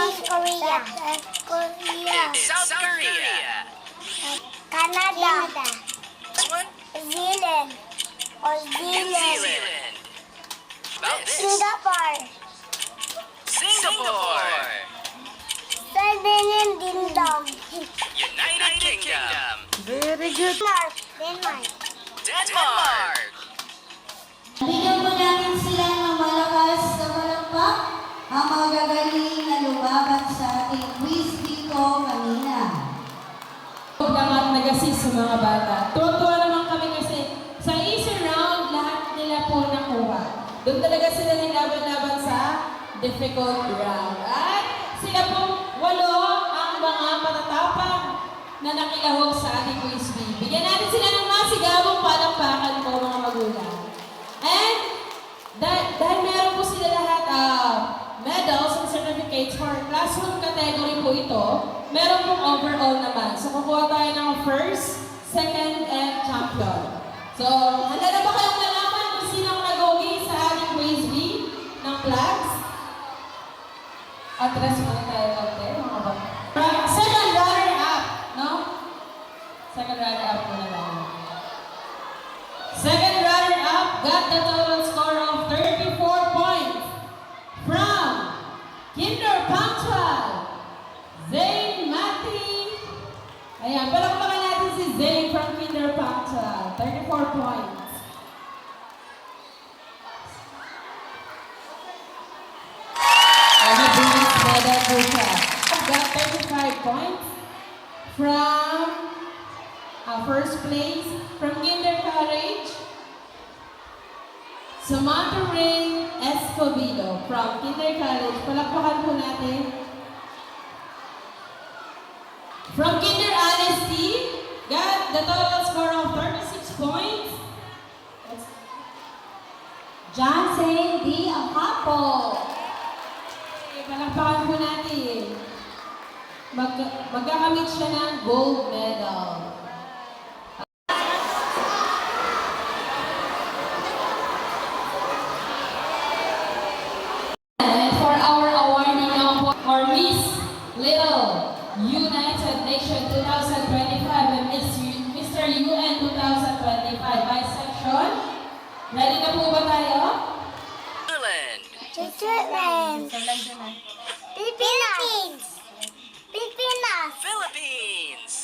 South Korea. South Korea. Canada. This one? Zealand. New Zealand. About this. Singapore. Singapore. Sardinian Kingdom. United Kingdom. Very good. Denmark. Denmark. Bigyan mo natin sila ng malakas na palakpak ang magagaling na lumaban sa ating quiz dito kanina. At nag-assist sa mga bata. Tuwa-tuwa naman kami kasi sa easy round, lahat nila po nakuha. Doon talaga sila nilaban-laban sa difficult round. At sila po 8 ang mga matatapang na nakilahok sa ating quiz bee. Bigyan natin sila ng masigabong palakpakan po mga magulang. And dahil meron po sila lahat medals and certificates for classroom category po ito, meron pong overall naman. So kukuha tayo ng first, second, and champion. So, handa na ba kayong malaman kung sino ang nag-uwi sa ating quiz bee ng flags? Atras muna tayo konti, mga ba? Second runner-up, no? Second runner-up muna lang. Second runner-up got the total score of 34 points from Kinder Punctual, Zane Mati. Ayan, palakpakan natin si Zane from Kinder Punctual. 34 points. And the bronze medal for siya. Got 35 points from first place from Kinder College. Samantha Ray Escobedo from Kinder College. Palakpakan po natin. From Kinder Honesty, got the total score of 36 points. Johnson D. Ampapo. Okay, palakpakan po natin. Magkakamit siya ng gold medal. And for our awarding now for Miss Little United Nation 2025 and Mr. UN 2025 by section. Ready na po ba tayo? Ireland. Switzerland. Philippines. Philippines. Philippines.